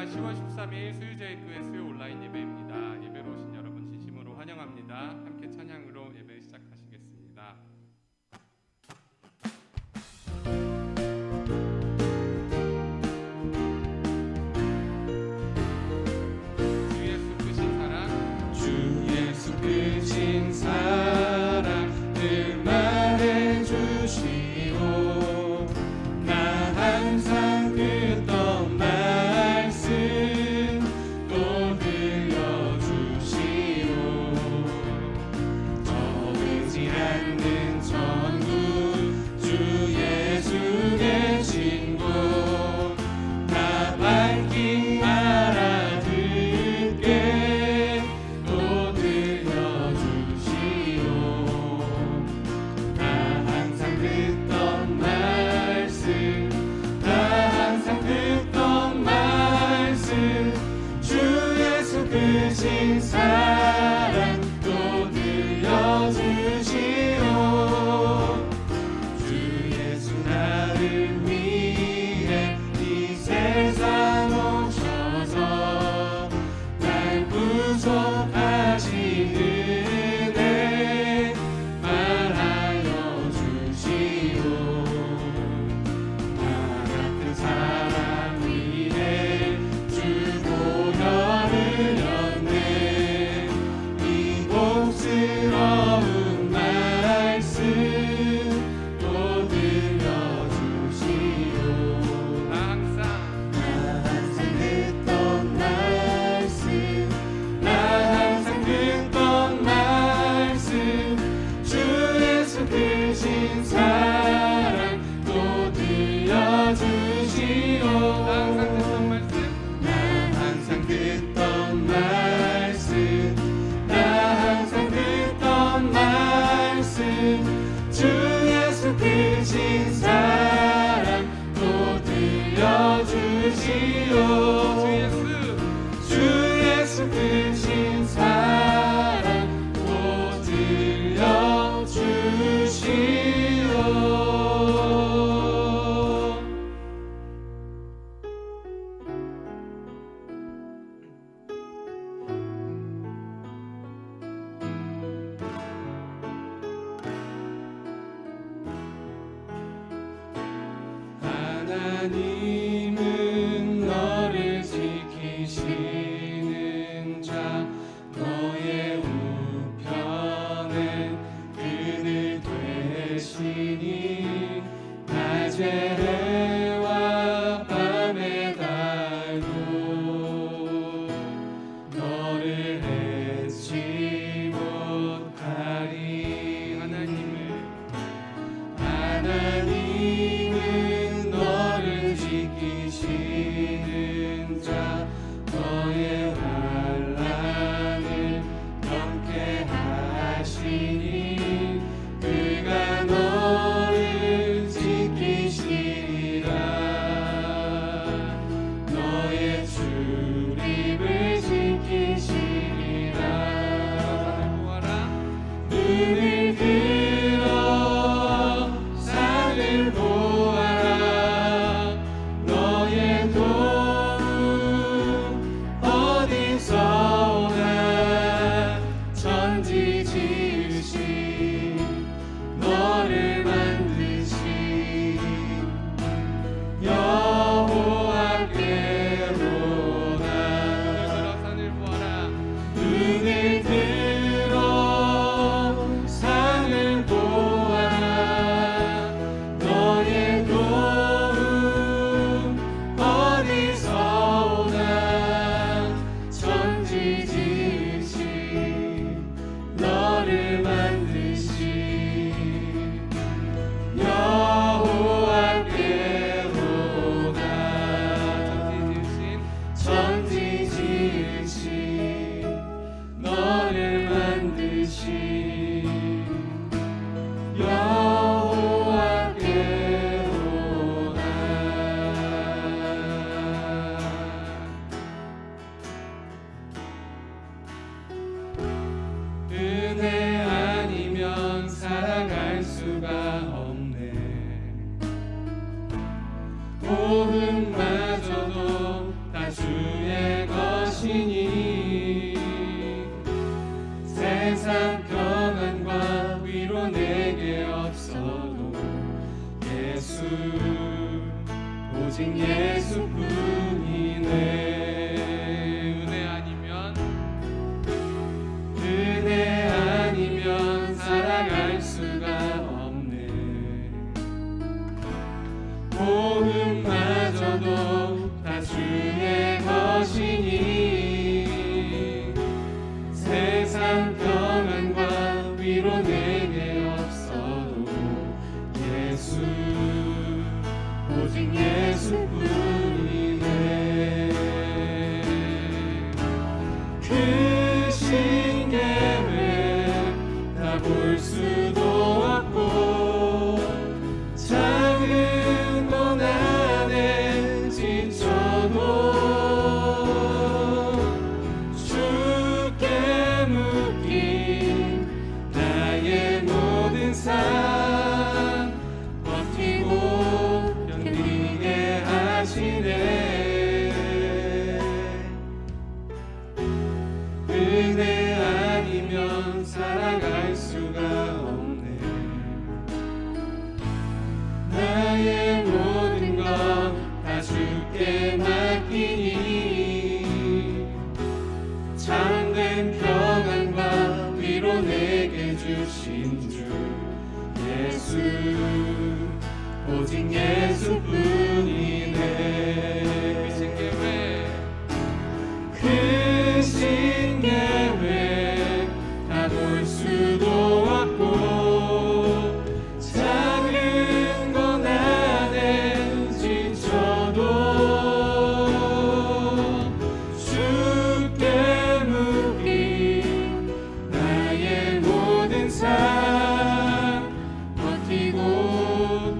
10월 13일 수유제일교회 수요 온라인 예배입니다. 예배로 오신 여러분 진심으로 환영합니다. 함께 찬양으로 예배 시작하시겠습니다. 주 예수 크신 사랑, 주 예수 크신 사랑 늘 말해주시오. 나 항상 듣던 말씀 또 들려주시오. 저르지 않는 천국 주 예수 계신 곳 나 밝힌 알아듣게 또 들려주시오. 나 항상 듣던 말씀 주 예수 크신 사랑 또 들려주시오. 주 예수 나를 위해 이 세상 오셔서 날 구속하신 은혜 말하여 주시오. 나 같은 사람 위해 주 보혈을 흘렸네. 이 복스러운 말씀 또 들려주시오. 나 항상 듣던 말씀 주 예수 크신 사랑 또 들려주시오. 나 항상 듣던 말씀 주 예수 크신 사랑 또 들려주시오. 주 예수 크신 사랑 또 들려주시오. 하나님은 너를 지키시는 자 너의 우편엔 그늘 되시니 낮에 해와 밤에 달고 너를 해치 못하리. 하나님은 너를 지키시는 자 너의 환난을 넘게 하시니 그가 너를 지키시리라. 너의 출입을 지키시리라. 눈을 들어 산을 보아라. 너의 도움 어디서 주께 묶인 나의 모든 삶 버티고 견디게 하시네. 은혜 아니면 살아갈 수가 없네. 나의 모든 것 다 주께 맡기니 참된 평안과 위로 내게 주신 주 예수, 오직 예수뿐이네. 크신 계획 다 볼 수도 없고 작은 것 안에 지쳐도 주께 묶인 나의 모든 삶 버티고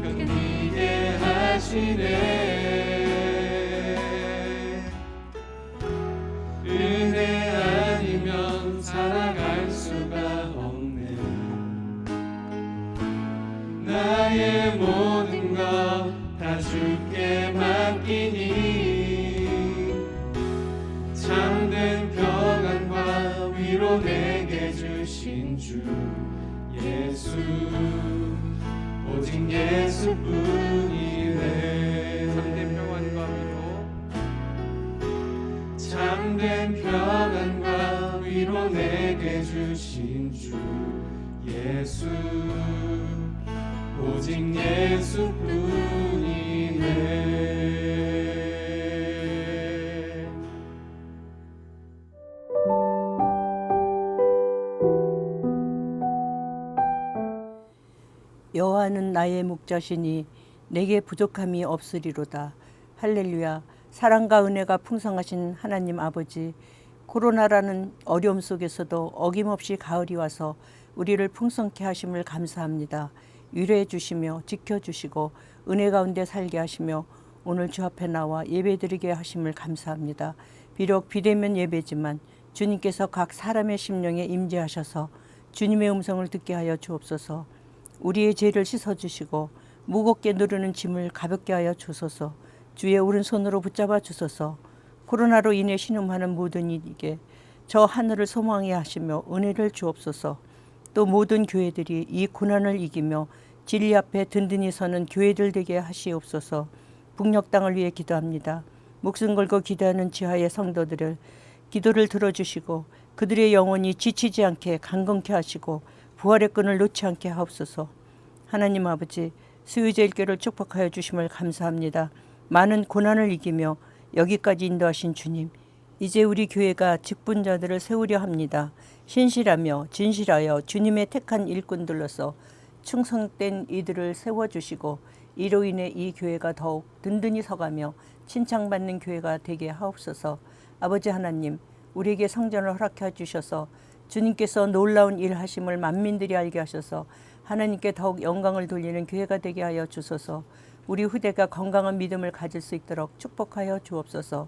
견디게 하시네. 은혜 아니면 살아갈 수가 없네. 나의 모든 것 다 주께 맡기니 참된 평안과 위로 내게 주신 주 예수, 오직 예수뿐이네. 참된 평안과 위로 내게 주신 주 예수, 오직 예수뿐이네. 여호와는 나의 목자시니 내게 부족함이 없으리로다. 할렐루야. 사랑과 은혜가 풍성하신 하나님 아버지, 코로나라는 어려움 속에서도 어김없이 가을이 와서 우리를 풍성케 하심을 감사합니다. 위로해 주시며 지켜주시고 은혜 가운데 살게 하시며 오늘 주 앞에 나와 예배드리게 하심을 감사합니다. 비록 비대면 예배지만 주님께서 각 사람의 심령에 임재하셔서 주님의 음성을 듣게 하여 주옵소서. 우리의 죄를 씻어주시고 무겁게 누르는 짐을 가볍게 하여 주소서. 주의 오른손으로 붙잡아 주소서. 코로나로 인해 신음하는 모든 이에게 저 하늘을 소망해 하시며 은혜를 주옵소서. 또 모든 교회들이 이 고난을 이기며 진리 앞에 든든히 서는 교회들 되게 하시옵소서. 북녘 땅을 위해 기도합니다. 목숨 걸고 기도하는 지하의 성도들을 기도를 들어주시고 그들의 영혼이 지치지 않게 강건케 하시고 부활의 끈을 놓지 않게 하옵소서. 하나님 아버지, 수유제일교를 축복하여 주심을 감사합니다. 많은 고난을 이기며 여기까지 인도하신 주님, 이제 우리 교회가 직분자들을 세우려 합니다. 신실하며 진실하여 주님의 택한 일꾼들로서 충성된 이들을 세워주시고 이로 인해 이 교회가 더욱 든든히 서가며 칭찬받는 교회가 되게 하옵소서. 아버지 하나님, 우리에게 성전을 허락해 주셔서 주님께서 놀라운 일 하심을 만민들이 알게 하셔서 하나님께 더욱 영광을 돌리는 교회가 되게 하여 주소서. 우리 후대가 건강한 믿음을 가질 수 있도록 축복하여 주옵소서.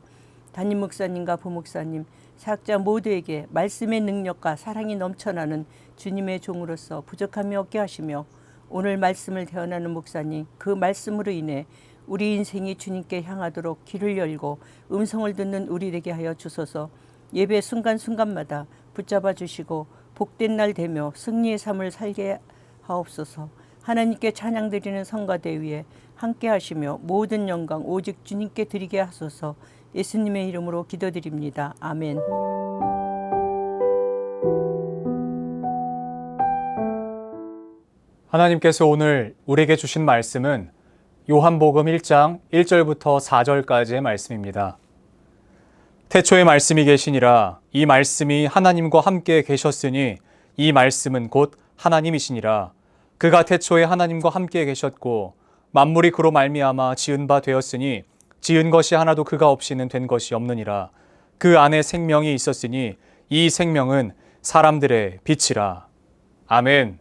담임 목사님과 부목사님, 사역자 모두에게 말씀의 능력과 사랑이 넘쳐나는 주님의 종으로서 부족함이 없게 하시며 오늘 말씀을 대언하는 목사님, 그 말씀으로 인해 우리 인생이 주님께 향하도록 길을 열고 음성을 듣는 우리 되게 하여 주소서. 예배 순간순간마다 붙잡아 주시고 복된 날 되며 승리의 삶을 살게 하옵소서. 하나님께 찬양드리는 성가대 위에 함께 하시며 모든 영광 오직 주님께 드리게 하소서. 예수님의 이름으로 기도드립니다. 아멘. 하나님께서 오늘 우리에게 주신 말씀은 요한복음 1장 1절부터 4절까지의 말씀입니다. 태초에 말씀이 계시니라. 이 말씀이 하나님과 함께 계셨으니 이 말씀은 곧 하나님이시니라. 그가 태초에 하나님과 함께 계셨고 만물이 그로 말미암아 지은 바 되었으니 지은 것이 하나도 그가 없이는 된 것이 없느니라. 그 안에 생명이 있었으니 이 생명은 사람들의 빛이라. 아멘.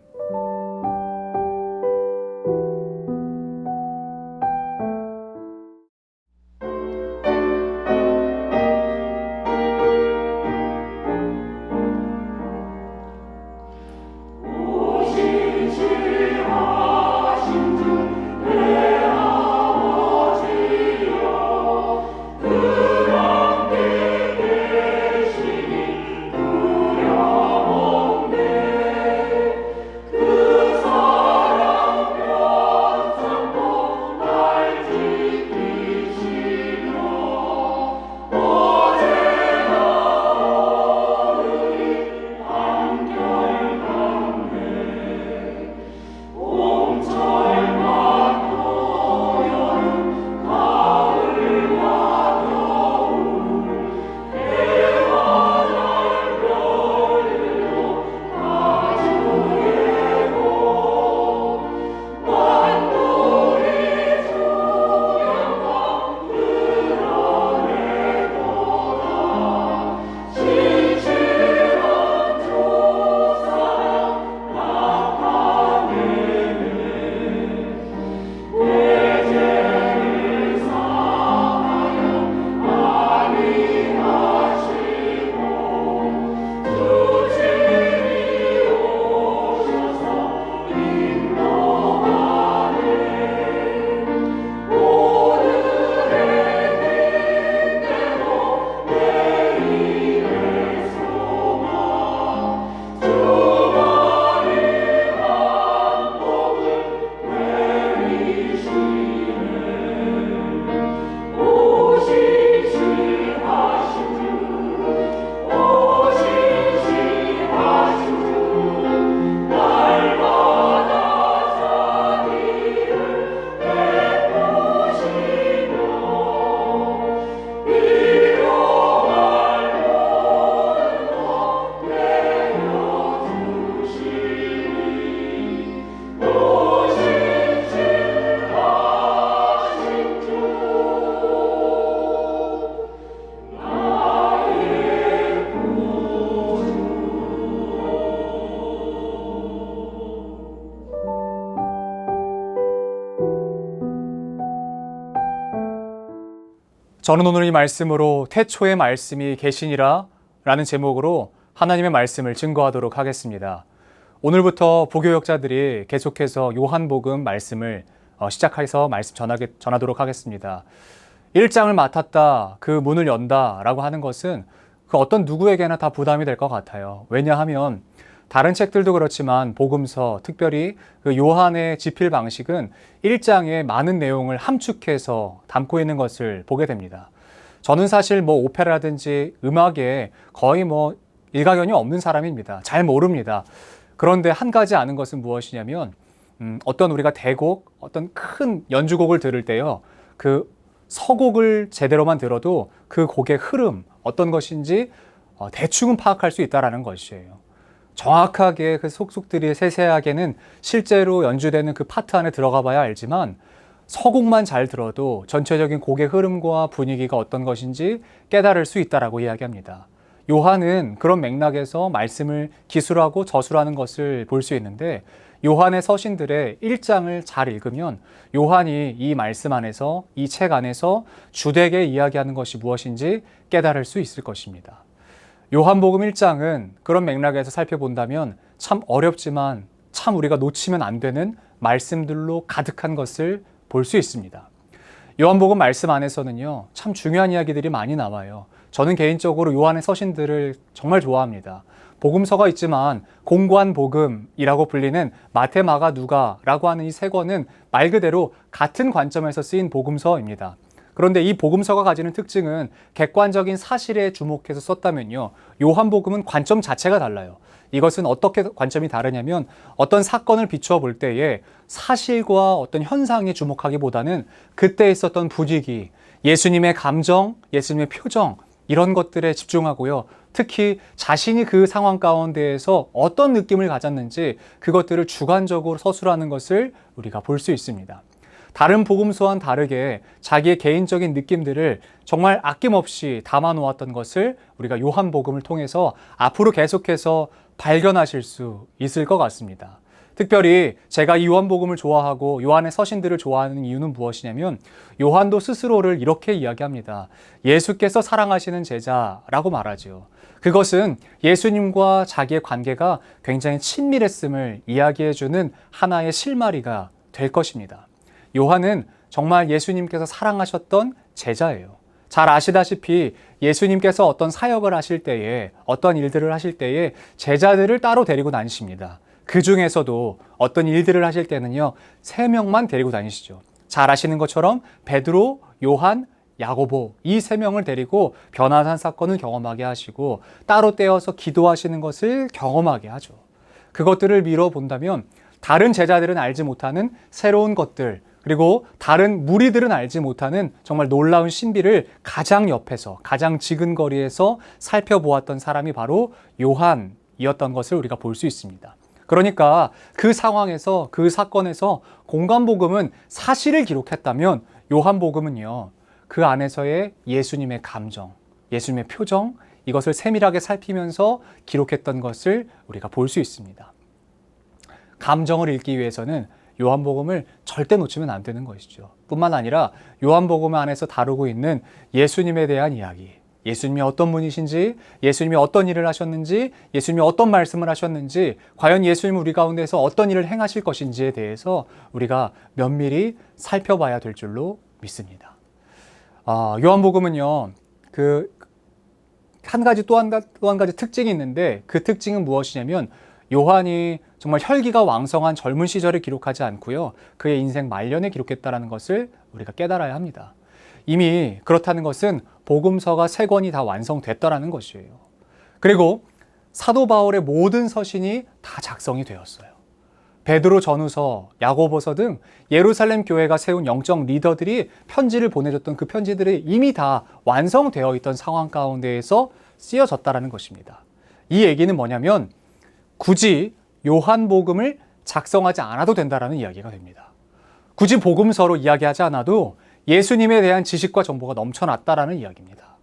저는 오늘 이 말씀으로 태초의 말씀이 계시니라 라는 제목으로 하나님의 말씀을 증거하도록 하겠습니다. 오늘부터 보교역자들이 계속해서 요한복음 말씀을 시작해서 말씀 전하도록 하겠습니다. 1장을 맡았다, 그 문을 연다 라고 하는 것은 그 어떤 누구에게나 다 부담이 될 것 같아요. 왜냐하면 다른 책들도 그렇지만 복음서, 특별히 그 요한의 집필 방식은 1장에 많은 내용을 함축해서 담고 있는 것을 보게 됩니다. 저는 사실 오페라라든지 음악에 거의 일가견이 없는 사람입니다. 잘 모릅니다. 그런데 한 가지 아는 것은 무엇이냐면 어떤 우리가 대곡, 어떤 큰 연주곡을 들을 때요, 그 서곡을 제대로만 들어도 그 곡의 흐름, 어떤 것인지 대충은 파악할 수 있다는 것이에요. 정확하게 그 속속들이 세세하게는 실제로 연주되는 그 파트 안에 들어가 봐야 알지만 서곡만 잘 들어도 전체적인 곡의 흐름과 분위기가 어떤 것인지 깨달을 수 있다라고 이야기합니다. 요한은 그런 맥락에서 말씀을 기술하고 저술하는 것을 볼 수 있는데, 요한의 서신들의 1장을 잘 읽으면 요한이 이 말씀 안에서, 이 책 안에서 주되게 이야기하는 것이 무엇인지 깨달을 수 있을 것입니다. 요한복음 1장은 그런 맥락에서 살펴본다면 참 어렵지만 참 우리가 놓치면 안 되는 말씀들로 가득한 것을 볼 수 있습니다. 요한복음 말씀 안에서는요, 참 중요한 이야기들이 많이 나와요. 저는 개인적으로 요한의 서신들을 정말 좋아합니다. 복음서가 있지만 공관 복음이라고 불리는 마태, 마가, 누가라고 하는 이 세 권은 말 그대로 같은 관점에서 쓰인 복음서입니다. 그런데 이 복음서가 가지는 특징은 객관적인 사실에 주목해서 썼다면요, 요한복음은 관점 자체가 달라요. 이것은 어떻게 관점이 다르냐면 어떤 사건을 비추어 볼 때에 사실과 어떤 현상에 주목하기보다는 그때 있었던 분위기, 예수님의 감정, 예수님의 표정, 이런 것들에 집중하고요. 특히 자신이 그 상황 가운데에서 어떤 느낌을 가졌는지 그것들을 주관적으로 서술하는 것을 우리가 볼 수 있습니다. 다른 복음서와는 다르게 자기의 개인적인 느낌들을 정말 아낌없이 담아 놓았던 것을 우리가 요한복음을 통해서 앞으로 계속해서 발견하실 수 있을 것 같습니다. 특별히 제가 이 요한복음을 좋아하고 요한의 서신들을 좋아하는 이유는 무엇이냐면 요한도 스스로를 이렇게 이야기합니다. 예수께서 사랑하시는 제자라고 말하죠. 그것은 예수님과 자기의 관계가 굉장히 친밀했음을 이야기해주는 하나의 실마리가 될 것입니다. 요한은 정말 예수님께서 사랑하셨던 제자예요. 잘 아시다시피 예수님께서 어떤 사역을 하실 때에, 어떤 일들을 하실 때에 제자들을 따로 데리고 다니십니다. 그 중에서도 어떤 일들을 하실 때는요, 3명만 데리고 다니시죠. 잘 아시는 것처럼 베드로, 요한, 야고보, 이 3명을 데리고 변화산 사건을 경험하게 하시고 따로 떼어서 기도하시는 것을 경험하게 하죠. 그것들을 미뤄본다면 다른 제자들은 알지 못하는 새로운 것들, 그리고 다른 무리들은 알지 못하는 정말 놀라운 신비를 가장 옆에서, 가장 지근거리에서 살펴보았던 사람이 바로 요한이었던 것을 우리가 볼 수 있습니다. 그러니까 그 상황에서, 그 사건에서 공관복음은 사실을 기록했다면 요한복음은요, 그 안에서의 예수님의 감정, 예수님의 표정, 이것을 세밀하게 살피면서 기록했던 것을 우리가 볼 수 있습니다. 감정을 읽기 위해서는 요한복음을 절대 놓치면 안 되는 것이죠. 뿐만 아니라 요한복음 안에서 다루고 있는 예수님에 대한 이야기, 예수님이 어떤 분이신지, 예수님이 어떤 일을 하셨는지, 예수님이 어떤 말씀을 하셨는지, 과연 예수님 우리 가운데서 어떤 일을 행하실 것인지에 대해서 우리가 면밀히 살펴봐야 될 줄로 믿습니다. 요한복음은요, 또 한 가지 특징이 있는데, 그 특징은 무엇이냐면 요한이 정말 혈기가 왕성한 젊은 시절을 기록하지 않고요, 그의 인생 말년에 기록했다는 것을 우리가 깨달아야 합니다. 이미 그렇다는 것은 복음서가 3권이 다 완성됐다라는 것이에요. 그리고 사도 바울의 모든 서신이 다 작성이 되었어요. 베드로 전후서, 야고보서 등 예루살렘 교회가 세운 영적 리더들이 편지를 보내줬던 그 편지들이 이미 다 완성되어 있던 상황 가운데에서 쓰여졌다라는 것입니다. 이 얘기는 뭐냐면 굳이 요한복음을 작성하지 않아도 된다라는 이야기가 됩니다. 굳이 복음서로 이야기하지 않아도 예수님에 대한 지식과 정보가 넘쳐났다라는 이야기입니다.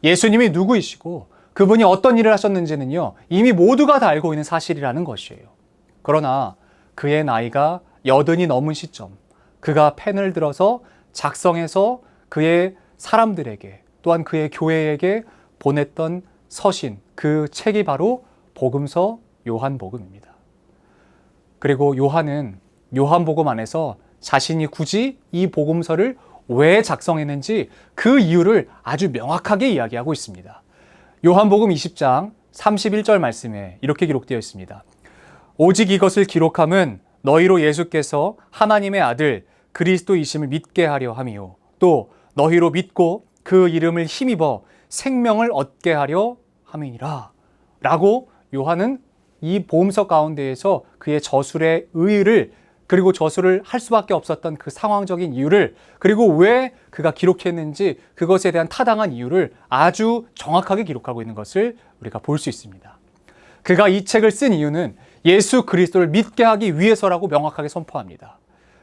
예수님이 누구이시고 그분이 어떤 일을 하셨는지는요, 이미 모두가 다 알고 있는 사실이라는 것이에요. 그러나 그의 나이가 80이 넘은 시점, 그가 펜을 들어서 작성해서 그의 사람들에게, 또한 그의 교회에게 보냈던 서신, 그 책이 바로 복음서 요한복음입니다. 그리고 요한은 요한복음 안에서 자신이 굳이 이 복음서를 왜 작성했는지 그 이유를 아주 명확하게 이야기하고 있습니다. 요한복음 20장 31절 말씀에 이렇게 기록되어 있습니다. 오직 이것을 기록함은 너희로 예수께서 하나님의 아들 그리스도이심을 믿게 하려 함이요 또 너희로 믿고 그 이름을 힘입어 생명을 얻게 하려 함이니라 라고 요한은 이 복음서 가운데에서 그의 저술의 의의를 그리고 저술을 할 수밖에 없었던 그 상황적인 이유를 그리고 왜 그가 기록했는지 그것에 대한 타당한 이유를 아주 정확하게 기록하고 있는 것을 우리가 볼 수 있습니다. 그가 이 책을 쓴 이유는 예수 그리스도를 믿게 하기 위해서라고 명확하게 선포합니다.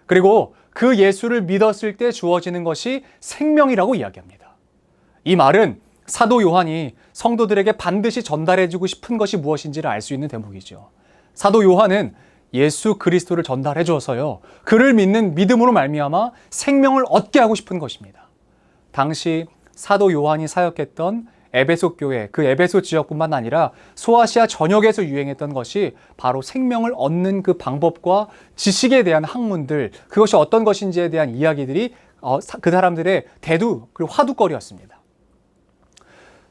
그리고 그 예수를 믿었을 때 주어지는 것이 생명이라고 이야기합니다. 이 말은 사도 요한이 성도들에게 반드시 전달해주고 싶은 것이 무엇인지를 알 수 있는 대목이죠. 사도 요한은 예수 그리스도를 전달해 주어서요, 그를 믿는 믿음으로 말미암아 생명을 얻게 하고 싶은 것입니다. 당시 사도 요한이 사역했던 에베소 교회, 그 에베소 지역뿐만 아니라 소아시아 전역에서 유행했던 것이 바로 생명을 얻는 그 방법과 지식에 대한 학문들, 그것이 어떤 것인지에 대한 이야기들이 그 사람들의 대두 그리고 화두거리였습니다.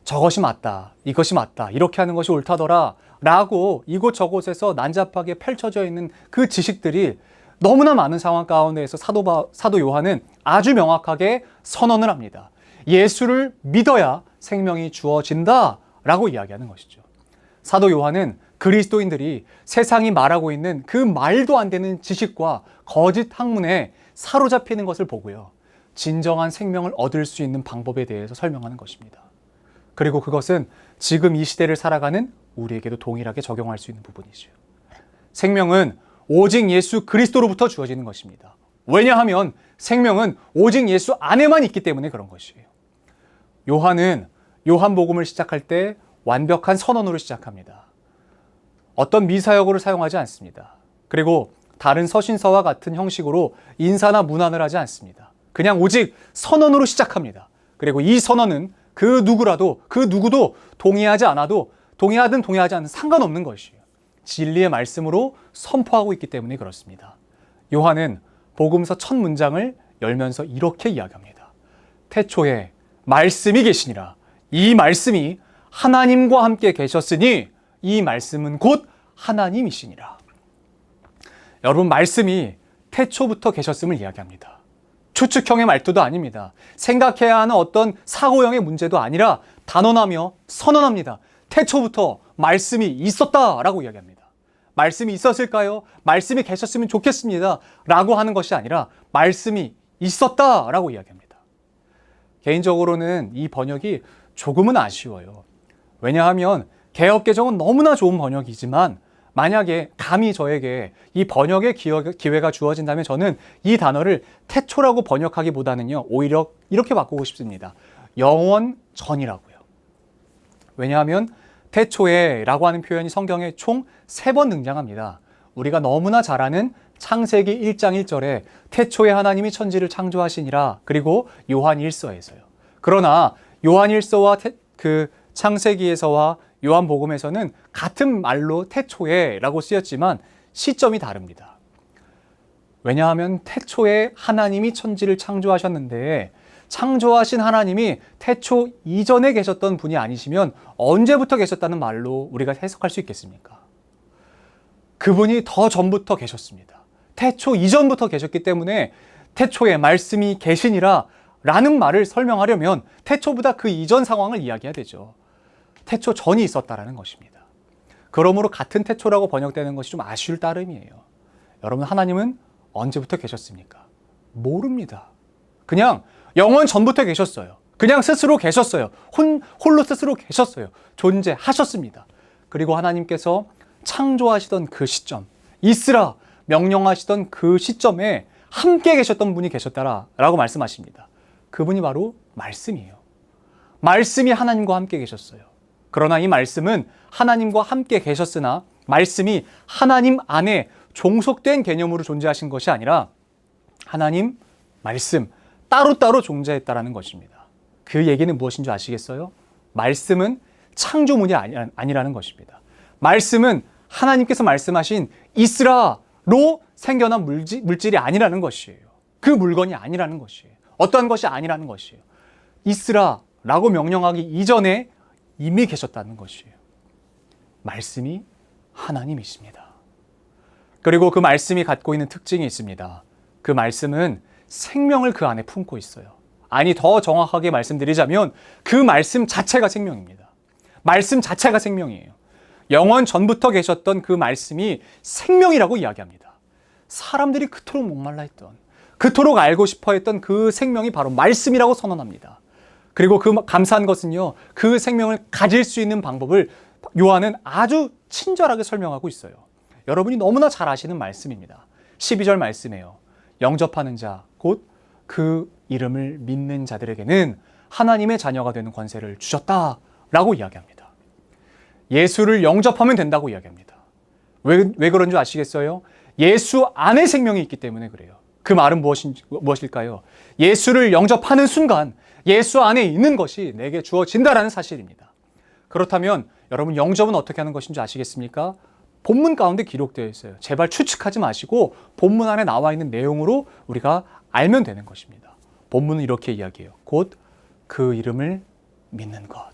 저것이 맞다, 이것이 맞다, 이렇게 하는 것이 옳다더라 라고 이곳저곳에서 난잡하게 펼쳐져 있는 그 지식들이 너무나 많은 상황 가운데에서 사도 요한은 아주 명확하게 선언을 합니다. 예수를 믿어야 생명이 주어진다 라고 이야기하는 것이죠. 사도 요한은 그리스도인들이 세상이 말하고 있는 그 말도 안 되는 지식과 거짓 학문에 사로잡히는 것을 보고요, 진정한 생명을 얻을 수 있는 방법에 대해서 설명하는 것입니다. 그리고 그것은 지금 이 시대를 살아가는 우리에게도 동일하게 적용할 수 있는 부분이죠. 생명은 오직 예수 그리스도로부터 주어지는 것입니다. 왜냐하면 생명은 오직 예수 안에만 있기 때문에 그런 것이에요. 요한은 요한복음을 시작할 때 완벽한 선언으로 시작합니다. 어떤 미사역어를 사용하지 않습니다. 그리고 다른 서신서와 같은 형식으로 인사나 문안을 하지 않습니다. 그냥 오직 선언으로 시작합니다. 그리고 이 선언은 그 누구도 동의하지 않아도 동의하든 동의하지 않든 상관없는 것이에요. 진리의 말씀으로 선포하고 있기 때문에 그렇습니다. 요한은 복음서 첫 문장을 열면서 이렇게 이야기합니다. 태초에 말씀이 계시니라. 이 말씀이 하나님과 함께 계셨으니 이 말씀은 곧 하나님이시니라. 여러분, 말씀이 태초부터 계셨음을 이야기합니다. 추측형의 말투도 아닙니다. 생각해야 하는 어떤 사고형의 문제도 아니라 단언하며 선언합니다. 태초부터 말씀이 있었다라고 이야기합니다. 말씀이 있었을까요? 말씀이 계셨으면 좋겠습니다 라고 하는 것이 아니라 말씀이 있었다라고 이야기합니다. 개인적으로는 이 번역이 조금은 아쉬워요. 왜냐하면 개역개정은 너무나 좋은 번역이지만 만약에 감히 저에게 이 번역의 기회가 주어진다면 저는 이 단어를 태초라고 번역하기보다는요, 오히려 이렇게 바꾸고 싶습니다. 영원 전이라고요. 왜냐하면 태초에 라고 하는 표현이 성경에 총 3번 등장합니다. 우리가 너무나 잘 아는 창세기 1장 1절에 태초에 하나님이 천지를 창조하시니라, 그리고 요한 1서에서요. 그러나 요한 1서와 그 창세기에서와 요한복음에서는 같은 말로 태초에 라고 쓰였지만 시점이 다릅니다. 왜냐하면 태초에 하나님이 천지를 창조하셨는데 창조하신 하나님이 태초 이전에 계셨던 분이 아니시면 언제부터 계셨다는 말로 우리가 해석할 수 있겠습니까? 그분이 더 전부터 계셨습니다. 태초 이전부터 계셨기 때문에 태초에 말씀이 계시니라 라는 말을 설명하려면 태초보다 그 이전 상황을 이야기해야 되죠. 태초 전이 있었다라는 것입니다. 그러므로 같은 태초라고 번역되는 것이 좀 아쉬울 따름이에요. 여러분, 하나님은 언제부터 계셨습니까? 모릅니다. 그냥 영원 전부터 계셨어요. 그냥 스스로 계셨어요. 홀로 스스로 계셨어요. 존재하셨습니다. 그리고 하나님께서 창조하시던 그 시점, 있으라 명령하시던 그 시점에 함께 계셨던 분이 계셨다라고 말씀하십니다. 그분이 바로 말씀이에요. 말씀이 하나님과 함께 계셨어요. 그러나 이 말씀은 하나님과 함께 계셨으나 말씀이 하나님 안에 종속된 개념으로 존재하신 것이 아니라 하나님, 말씀 따로따로 존재했다라는 것입니다. 그 얘기는 무엇인 줄 아시겠어요? 말씀은 창조물이 아니라는 것입니다. 말씀은 하나님께서 말씀하신 있으라로 생겨난 물질이 아니라는 것이에요. 그 물건이 아니라는 것이에요. 어떠한 것이 아니라는 것이에요. 있으라라고 명령하기 이전에 이미 계셨다는 것이에요. 말씀이 하나님이십니다. 그리고 그 말씀이 갖고 있는 특징이 있습니다. 그 말씀은 생명을 그 안에 품고 있어요. 아니, 더 정확하게 말씀드리자면 그 말씀 자체가 생명입니다. 말씀 자체가 생명이에요. 영원 전부터 계셨던 그 말씀이 생명이라고 이야기합니다. 사람들이 그토록 목말라 했던, 그토록 알고 싶어 했던 그 생명이 바로 말씀이라고 선언합니다. 그리고 그 감사한 것은요, 그 생명을 가질 수 있는 방법을 요한은 아주 친절하게 설명하고 있어요. 여러분이 너무나 잘 아시는 말씀입니다. 12절 말씀이에요. 영접하는 자, 곧 그 이름을 믿는 자들에게는 하나님의 자녀가 되는 권세를 주셨다라고 이야기합니다. 예수를 영접하면 된다고 이야기합니다. 왜 그런 줄 아시겠어요? 예수 안에 생명이 있기 때문에 그래요. 그 말은 무엇일까요? 예수를 영접하는 순간 예수 안에 있는 것이 내게 주어진다라는 사실입니다. 그렇다면 여러분, 영접은 어떻게 하는 것인지 아시겠습니까? 본문 가운데 기록되어 있어요. 제발 추측하지 마시고 본문 안에 나와 있는 내용으로 우리가 알면 되는 것입니다. 본문은 이렇게 이야기해요. 곧 그 이름을 믿는 것.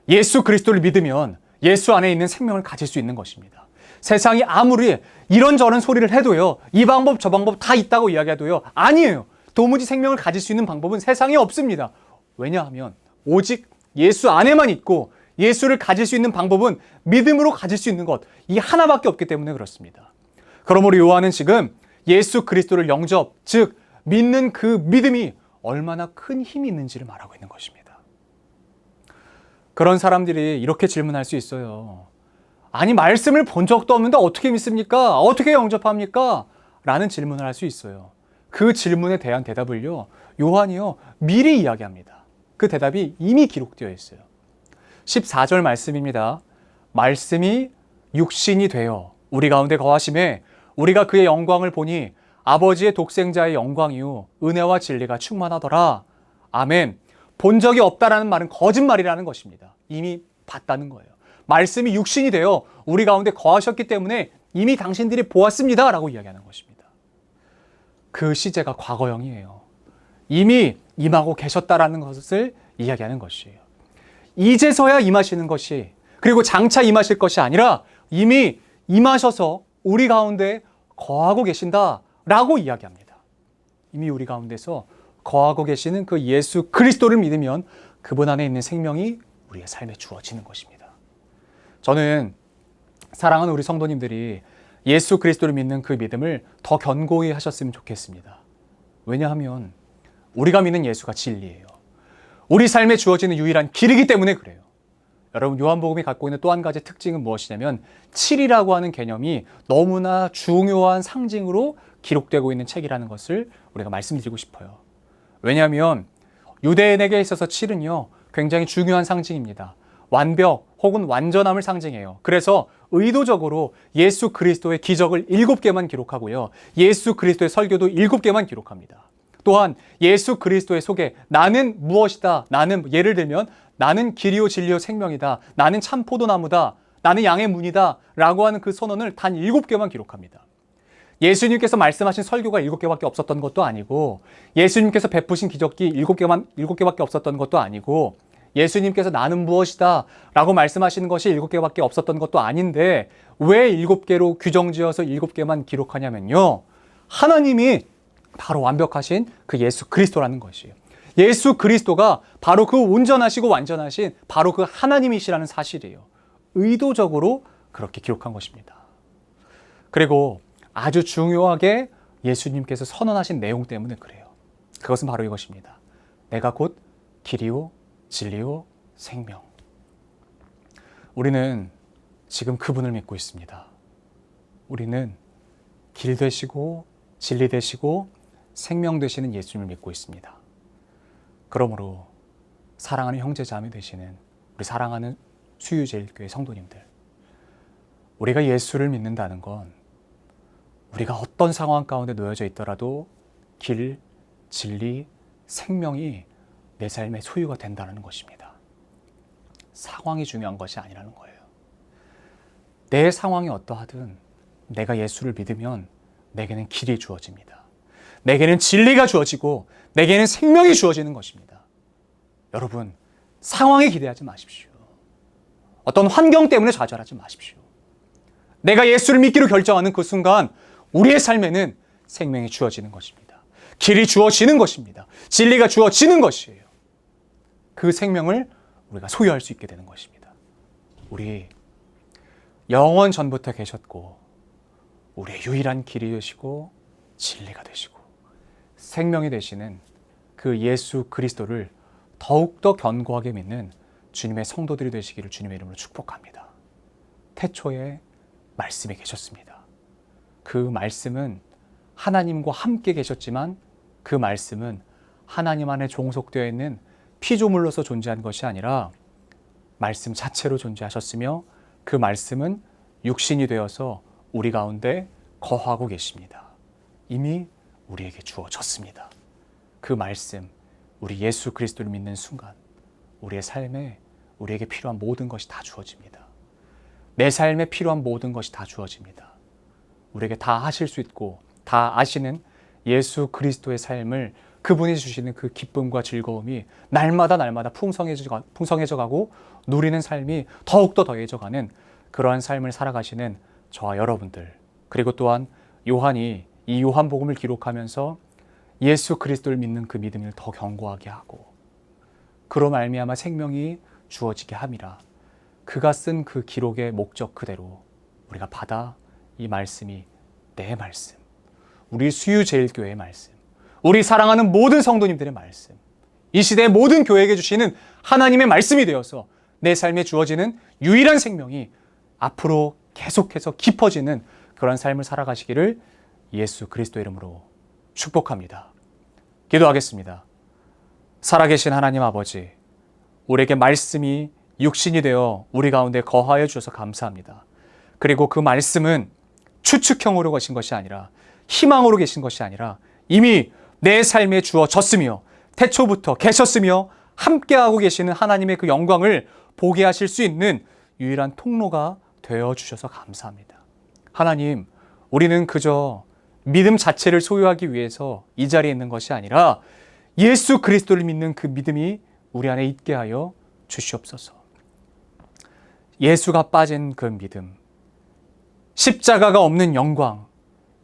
예수 그리스도를 믿으면 예수 안에 있는 생명을 가질 수 있는 것입니다. 세상이 아무리 이런저런 소리를 해도요, 이 방법 저 방법 다 있다고 이야기해도요, 아니에요. 도무지 생명을 가질 수 있는 방법은 세상에 없습니다. 왜냐하면 오직 예수 안에만 있고 예수를 가질 수 있는 방법은 믿음으로 가질 수 있는 것, 이 하나밖에 없기 때문에 그렇습니다. 그러므로 요한은 지금 예수 그리스도를 영접, 즉 믿는 그 믿음이 얼마나 큰 힘이 있는지를 말하고 있는 것입니다. 그런 사람들이 이렇게 질문할 수 있어요. 아니, 말씀을 본 적도 없는데 어떻게 믿습니까? 어떻게 영접합니까? 라는 질문을 할 수 있어요. 그 질문에 대한 대답을요, 요한이요, 미리 이야기합니다. 그 대답이 이미 기록되어 있어요. 14절 말씀입니다. 말씀이 육신이 되어 우리 가운데 거하심에 우리가 그의 영광을 보니 아버지의 독생자의 영광이요 은혜와 진리가 충만하더라. 아멘. 본 적이 없다라는 말은 거짓말이라는 것입니다. 이미 봤다는 거예요. 말씀이 육신이 되어 우리 가운데 거하셨기 때문에 이미 당신들이 보았습니다 라고 이야기하는 것입니다. 그 시제가 과거형이에요. 이미 임하고 계셨다라는 것을 이야기하는 것이에요. 이제서야 임하시는 것이, 그리고 장차 임하실 것이 아니라 이미 임하셔서 우리 가운데 거하고 계신다라고 이야기합니다. 이미 우리 가운데서 거하고 계시는 그 예수 그리스도를 믿으면 그분 안에 있는 생명이 우리의 삶에 주어지는 것입니다. 저는 사랑하는 우리 성도님들이 예수 그리스도를 믿는 그 믿음을 더 견고히 하셨으면 좋겠습니다. 왜냐하면 우리가 믿는 예수가 진리예요. 우리 삶에 주어지는 유일한 길이기 때문에 그래요. 여러분, 요한복음이 갖고 있는 또 한 가지 특징은 무엇이냐면 7이라고 하는 개념이 너무나 중요한 상징으로 기록되고 있는 책이라는 것을 우리가 말씀드리고 싶어요. 왜냐하면 유대인에게 있어서 7은요, 굉장히 중요한 상징입니다. 완벽 혹은 완전함을 상징해요. 그래서 의도적으로 예수 그리스도의 기적을 7개만 기록하고요, 예수 그리스도의 설교도 7개만 기록합니다. 또한 예수 그리스도의 소개, 나는 무엇이다, 나는, 예를 들면 나는 길이요 진리요 생명이다, 나는 참 포도나무다, 나는 양의 문이다 라고 하는 그 선언을 단 7개만 기록합니다. 예수님께서 말씀하신 설교가 7개밖에 없었던 것도 아니고, 예수님께서 베푸신 기적이 7개밖에 없었던 것도 아니고, 예수님께서 나는 무엇이다 라고 말씀하시는 것이 7개밖에 없었던 것도 아닌데, 왜 7개로 규정지어서 7개만 기록하냐면요, 하나님이 바로 완벽하신 그 예수 그리스도라는 것이에요. 예수 그리스도가 바로 그 온전하시고 완전하신 바로 그 하나님이시라는 사실이에요. 의도적으로 그렇게 기록한 것입니다. 그리고 아주 중요하게 예수님께서 선언하신 내용 때문에 그래요. 그것은 바로 이것입니다. 내가 곧 길이요 진리요 생명. 우리는 지금 그분을 믿고 있습니다. 우리는 길 되시고 진리 되시고 생명 되시는 예수님을 믿고 있습니다. 그러므로 사랑하는 형제자매 되시는 우리 사랑하는 수유제일교회 성도님들, 우리가 예수를 믿는다는 건 우리가 어떤 상황 가운데 놓여져 있더라도 길, 진리, 생명이 내 삶의 소유가 된다는 것입니다. 상황이 중요한 것이 아니라는 거예요. 내 상황이 어떠하든 내가 예수를 믿으면 내게는 길이 주어집니다. 내게는 진리가 주어지고 내게는 생명이 주어지는 것입니다. 여러분, 상황에 기대하지 마십시오. 어떤 환경 때문에 좌절하지 마십시오. 내가 예수를 믿기로 결정하는 그 순간 우리의 삶에는 생명이 주어지는 것입니다. 길이 주어지는 것입니다. 진리가 주어지는 것이에요. 그 생명을 우리가 소유할 수 있게 되는 것입니다. 우리 영원 전부터 계셨고 우리의 유일한 길이 되시고 진리가 되시고 생명이 되시는 그 예수 그리스도를 더욱더 견고하게 믿는 주님의 성도들이 되시기를 주님의 이름으로 축복합니다. 태초에 말씀이 계셨습니다. 그 말씀은 하나님과 함께 계셨지만 그 말씀은 하나님 안에 종속되어 있는 피조물로서 존재한 것이 아니라 말씀 자체로 존재하셨으며 그 말씀은 육신이 되어서 우리 가운데 거하고 계십니다. 이미 우리에게 주어졌습니다. 그 말씀, 우리 예수 그리스도를 믿는 순간 우리의 삶에 우리에게 필요한 모든 것이 다 주어집니다. 내 삶에 필요한 모든 것이 다 주어집니다. 우리에게 다 하실 수 있고 다 아시는 예수 그리스도의 삶을 그분이 주시는 그 기쁨과 즐거움이 날마다 풍성해져 가고 누리는 삶이 더욱더 더해져 가는 그러한 삶을 살아가시는 저와 여러분들, 그리고 또한 요한이 이 요한복음을 기록하면서 예수 그리스도를 믿는 그 믿음을 더 견고하게 하고 그로 말미암아 생명이 주어지게 함이라. 그가 쓴 그 기록의 목적 그대로 우리가 받아 이 말씀이 내 말씀, 우리 수유제일교회의 말씀, 우리 사랑하는 모든 성도님들의 말씀, 이 시대의 모든 교회에게 주시는 하나님의 말씀이 되어서 내 삶에 주어지는 유일한 생명이 앞으로 계속해서 깊어지는 그런 삶을 살아가시기를 예수 그리스도 이름으로 축복합니다. 기도하겠습니다. 살아계신 하나님 아버지, 우리에게 말씀이 육신이 되어 우리 가운데 거하여 주셔서 감사합니다. 그리고 그 말씀은 추측형으로 계신 것이 아니라 희망으로 계신 것이 아니라 이미 내 삶에 주어졌으며 태초부터 계셨으며 함께하고 계시는 하나님의 그 영광을 보게 하실 수 있는 유일한 통로가 되어 주셔서 감사합니다. 하나님, 우리는 그저 믿음 자체를 소유하기 위해서 이 자리에 있는 것이 아니라 예수 그리스도를 믿는 그 믿음이 우리 안에 있게 하여 주시옵소서. 예수가 빠진 그 믿음, 십자가가 없는 영광,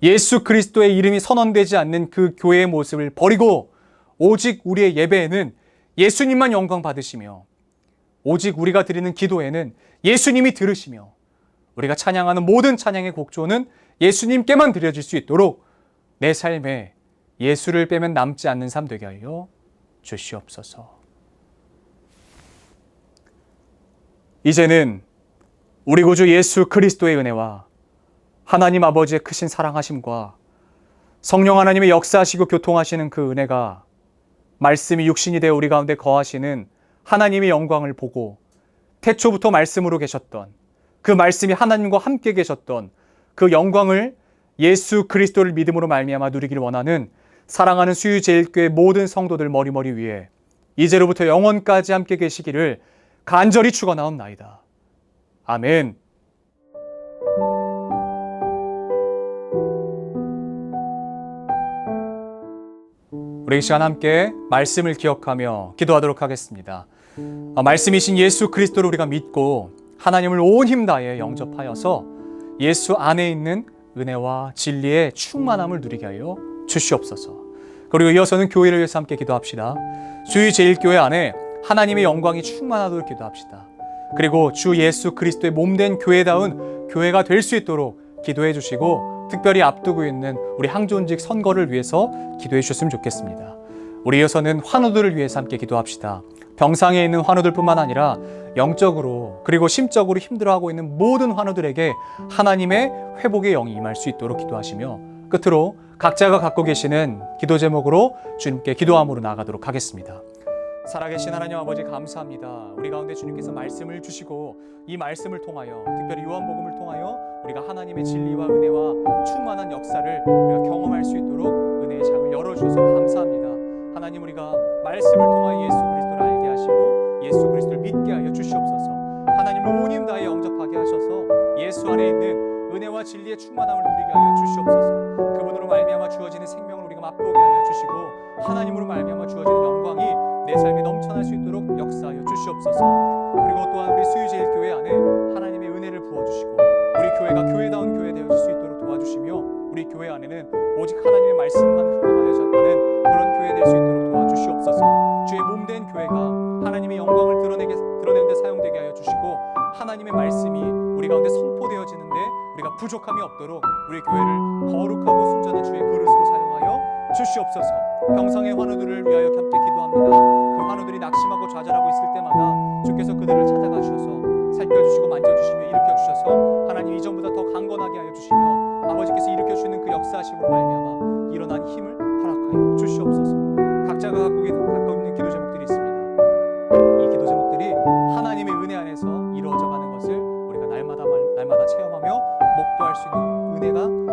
예수 그리스도의 이름이 선언되지 않는 그 교회의 모습을 버리고 오직 우리의 예배에는 예수님만 영광 받으시며 오직 우리가 드리는 기도에는 예수님이 들으시며 우리가 찬양하는 모든 찬양의 곡조는 예수님께만 드려질 수 있도록 내 삶에 예수를 빼면 남지 않는 삶 되게 하여 주시옵소서. 이제는 우리 구주 예수 그리스도의 은혜와 하나님 아버지의 크신 사랑하심과 성령 하나님의 역사하시고 교통하시는 그 은혜가 말씀이 육신이 되어 우리 가운데 거하시는 하나님의 영광을 보고 태초부터 말씀으로 계셨던 그 말씀이 하나님과 함께 계셨던 그 영광을 예수 그리스도를 믿음으로 말미암아 누리기를 원하는 사랑하는 수유제일교회 모든 성도들 머리머리 위에 이제로부터 영원까지 함께 계시기를 간절히 축원하옵나이다. 아멘. 우리 이 시간 함께 말씀을 기억하며 기도하도록 하겠습니다. 말씀이신 예수 그리스도를 우리가 믿고 하나님을 온 힘 다해 영접하여서 예수 안에 있는 은혜와 진리의 충만함을 누리게 하여 주시옵소서. 그리고 이어서는 교회를 위해서 함께 기도합시다. 수유제일교회 안에 하나님의 영광이 충만하도록 기도합시다. 그리고 주 예수 그리스도의 몸된 교회다운 교회가 될 수 있도록 기도해 주시고 특별히 앞두고 있는 우리 항존직 선거를 위해서 기도해 주셨으면 좋겠습니다. 우리 이어서는 환우들을 위해서 함께 기도합시다. 병상에 있는 환우들뿐만 아니라 영적으로 그리고 심적으로 힘들어하고 있는 모든 환우들에게 하나님의 회복의 영이 임할 수 있도록 기도하시며 끝으로 각자가 갖고 계시는 기도 제목으로 주님께 기도함으로 나아가도록 하겠습니다. 살아계신 하나님 아버지 감사합니다. 우리 가운데 주님께서 말씀을 주시고 이 말씀을 통하여 특별히 요한복음을 통하여 우리가 하나님의 진리와 은혜와 충만한 역사를 우리가 경험할 수 있도록 은혜의 장을 열어주셔서 감사합니다. 하나님, 우리가 말씀을 통하여 예수 그리스도를 알게 하시고 예수 그리스도를 믿게 하여 주시옵소서. 하나님을 온 힘 다해 영접하게 하셔서 예수 안에 있는 은혜와 진리의 충만함을 누리게 하여 주시옵소서. 그분으로 말미암아 주어지는 생명을 우리가 맛보게 하여 주시고 하나님으로 말미암아 주어지는 영광이 내 삶에 넘쳐날 수 있도록 역사하여 주시옵소서. 그리고 또한 우리 수유제일교회 안에 하나님의 은혜를 부어주시고 우리 교회가 교회다운 교회 되어질 수 있도록 도와주시며 우리 교회 안에는 오직 하나님의 말씀만 흘러가야 하는 그런 교회 될 수 있도록 도와주시옵소서. 주의 몸된 교회가 하나님의 영광을 드러내는 데 사용되게 하여 주시고 하나님의 말씀이 우리 가운데 선포되어지는데 우리가 부족함이 없도록 우리 교회를 거룩하고 순전한 주의 그릇으로 사용하여 주시옵소서. 병상의 환우들을 위하여 함께 기도합니다. 그 환우들이 낙심하고 좌절하고 있을 때마다 주께서 그들을 찾아가 주셔서 살펴주시고 만져주시며 일으켜주셔서 하나님 이전보다 더 강건하게 하여 주시며 아버지께서 일으켜주시는 그 역사하심으로 말미암아 일어난 힘을 허락하여 주시옵소서. 각자가 갖고 있는 기도 제목들이 있습니다. 이 기도 제목들이 하나님의 은혜 안에서 이루어져 가는 것을 우리가 날마다 체험하며 목도할 수 있는 은혜가